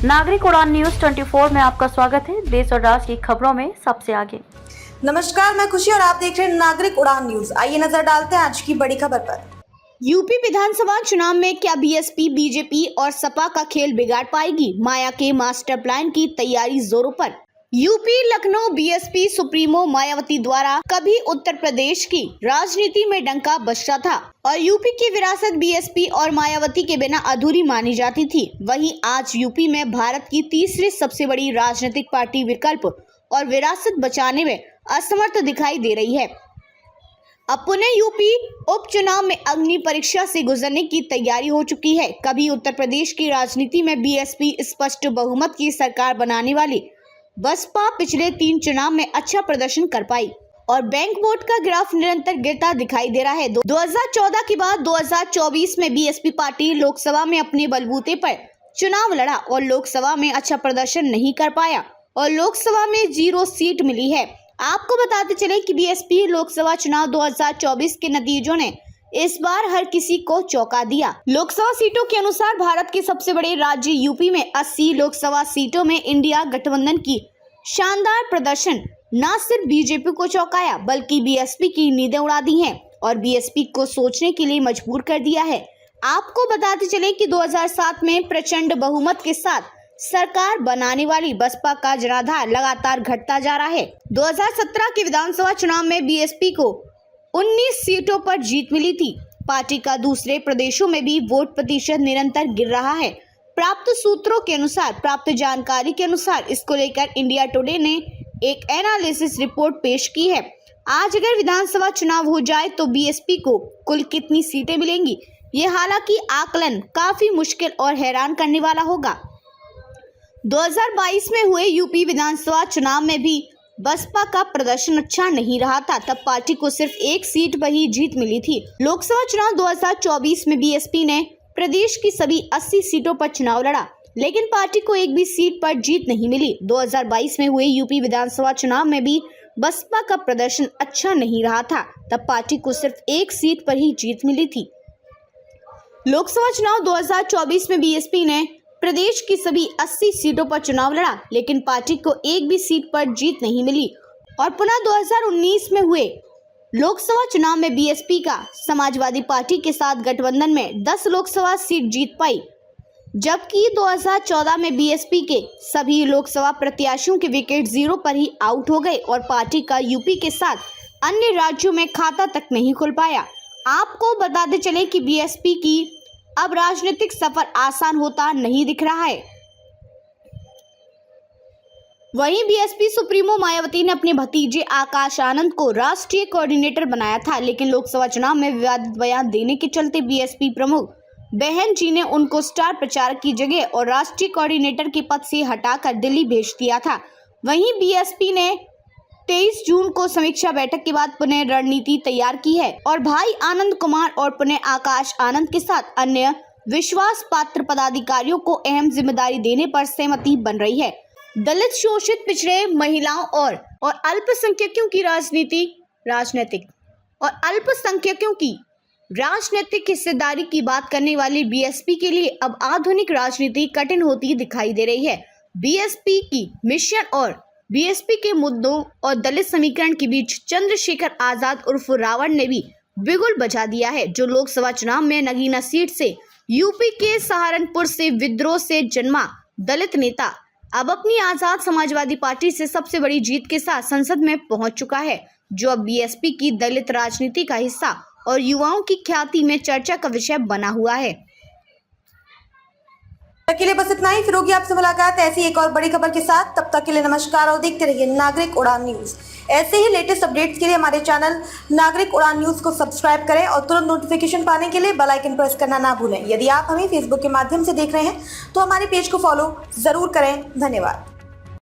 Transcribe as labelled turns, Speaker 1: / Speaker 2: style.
Speaker 1: नागरिक उड़ान न्यूज 24 में आपका स्वागत है। देश और राज्य की खबरों में सबसे आगे।
Speaker 2: नमस्कार, मैं खुशी और आप देख रहे हैं नागरिक उड़ान न्यूज। आइए नजर डालते हैं आज की बड़ी खबर पर।
Speaker 3: यूपी विधानसभा चुनाव में क्या बीएसपी, बीजेपी और सपा का खेल बिगाड़ पाएगी? माया के मास्टर प्लान की तैयारी जोरों पर। UP Lucknow BSP supremo Mayawati द्वारा कभी उत्तर प्रदेश की राजनीति में डंका बजता था और यूपी की विरासत बीएसपी और मायावती के बिना अधूरी मानी जाती थी। वहीं आज यूपी में भारत की तीसरी सबसे बड़ी राजनीतिक पार्टी विकल्प और विरासत बचाने में असमर्थ दिखाई दे रही है। अब पुनः यूपी उपचुनाव में अग्नि परीक्षा से गुजरने की तैयारी हो चुकी है। कभी उत्तर प्रदेश की राजनीति में बीएसपी स्पष्ट बहुमत की सरकार बनाने वाली बसपा पिछले 3 चुनाव में अच्छा प्रदर्शन कर पाई और बैंक वोट का ग्राफ निरंतर गिरता दिखाई दे रहा है। 2014 के बाद 2024 में बीएसपी पार्टी लोकसभा में अपने बलबूते पर चुनाव लड़ा और लोकसभा में अच्छा प्रदर्शन नहीं कर पाया और लोकसभा में 0 सीट मिली है। आपको बताते चले कि बीएसपी लोकसभा चुनाव 2024 के नतीजों ने इस बार हर किसी को चौंका दिया। लोकसभा सीटों के अनुसार भारत के सबसे बड़े राज्य यूपी में 80 लोकसभा सीटों में इंडिया गठबंधन की शानदार प्रदर्शन न सिर्फ बीजेपी को चौंकाया बल्कि बीएसपी की नींदें उड़ा दी हैं और बीएसपी को सोचने के लिए मजबूर कर दिया है। आपको बताते चले कि 2007 में प्रचंड बहुमत के साथ सरकार बनाने वाली बसपा का जनाधार लगातार घटता जा रहा है। 2017 के विधानसभा चुनाव में बीएसपी को 19 सीटों पर जीत मिली थी। पार्टी का दूसरे प्रदेशों में भी वोट प्रतिशत निरंतर गिर रहा है। प्राप्त सूत्रों के अनुसार, प्राप्त जानकारी के अनुसार इसको लेकर इंडिया टुडे ने एक एनालिसिस रिपोर्ट पेश की है। आज अगर विधानसभा चुनाव हो जाए तो बीएसपी को कुल कितनी सीटें मिलेंगी, ये हालांकि आकलन काफी मुश्किल और हैरान करने वाला होगा। 2022 में हुए यूपी विधानसभा चुनाव में भी बसपा का प्रदर्शन अच्छा नहीं रहा था। तब पार्टी को सिर्फ 1 सीट पर ही जीत मिली थी। लोकसभा चुनाव 2024 में बीएसपी ने प्रदेश की सभी 80 सीटों पर चुनाव लड़ा, लेकिन पार्टी को एक भी सीट पर जीत नहीं मिली। 2022 में हुए यूपी विधानसभा चुनाव में भी बसपा का प्रदर्शन अच्छा नहीं रहा था। तब पार्टी को सिर्फ 1 सीट पर ही जीत मिली थी। लोकसभा चुनाव 2024 में बीएसपी ने प्रदेश की सभी 80 सीटों पर चुनाव लड़ा, लेकिन पार्टी को एक भी सीट पर जीत नहीं मिली और पुनः 2019 में हुए लोकसभा चुनाव में बीएसपी का समाजवादी पार्टी के साथ गठबंधन में 10 लोकसभा सीट जीत पाई, जबकि 2014 में बीएसपी के सभी लोकसभा प्रत्याशियों के विकेट 0 पर ही आउट हो गए और पार्टी का यूपी के साथ अन्य राज्यों में खाता तक नहीं खुल पाया। आपको बताते चले कि बीएसपी की अब राजनीतिक सफर आसान होता नहीं दिख रहा है। वहीं बीएसपी सुप्रीमो मायावती ने अपने भतीजे आकाश आनंद को राष्ट्रीय कोऑर्डिनेटर बनाया था, लेकिन लोकसभा चुनाव में विवादित बयान देने के चलते बीएसपी प्रमुख बहन जी ने उनको स्टार प्रचारक की जगह और राष्ट्रीय कोऑर्डिनेटर के पद से हटाकर दिल्ली भेज दिया था। वहीं बीएसपी ने 23 जून को समीक्षा बैठक के बाद पुनः रणनीति तैयार की है और भाई आनंद कुमार और पुनः आकाश आनंद के साथ अन्य विश्वास पात्र पदाधिकारियों को अहम जिम्मेदारी देने पर सहमति बन रही है। दलित, शोषित, पिछड़े, महिलाओं और अल्पसंख्यकों की राजनीतिक हिस्सेदारी की बात करने वाली बीएसपी के लिए अब आधुनिक राजनीति कठिन होती दिखाई दे रही है। बीएसपी की मिशन और बीएसपी के मुद्दों और दलित समीकरण के बीच चंद्रशेखर आजाद उर्फ रावण ने भी बिगुल बजा दिया है, जो लोकसभा चुनाव में नगीना सीट से यूपी के सहारनपुर से विद्रोह से जन्मा दलित नेता अब अपनी आजाद समाजवादी पार्टी से सबसे बड़ी जीत के साथ संसद में पहुंच चुका है, जो अब बीएसपी की दलित राजनीति का हिस्सा और युवाओं की ख्याति में चर्चा का विषय बना हुआ है।
Speaker 2: तक के लिए बस इतना ही। फिर होगी आपसे मुलाकात ऐसी एक और बड़ी खबर के साथ। तब तक के लिए नमस्कार और देखते रहिए नागरिक उड़ान न्यूज। ऐसे ही लेटेस्ट अपडेट्स के लिए हमारे चैनल नागरिक उड़ान न्यूज को सब्सक्राइब करें और तुरंत नोटिफिकेशन पाने के लिए बेल आइकन प्रेस करना ना भूलें। यदि आप हमें फेसबुक के माध्यम से देख रहे हैं तो हमारे पेज को फॉलो जरूर करें। धन्यवाद।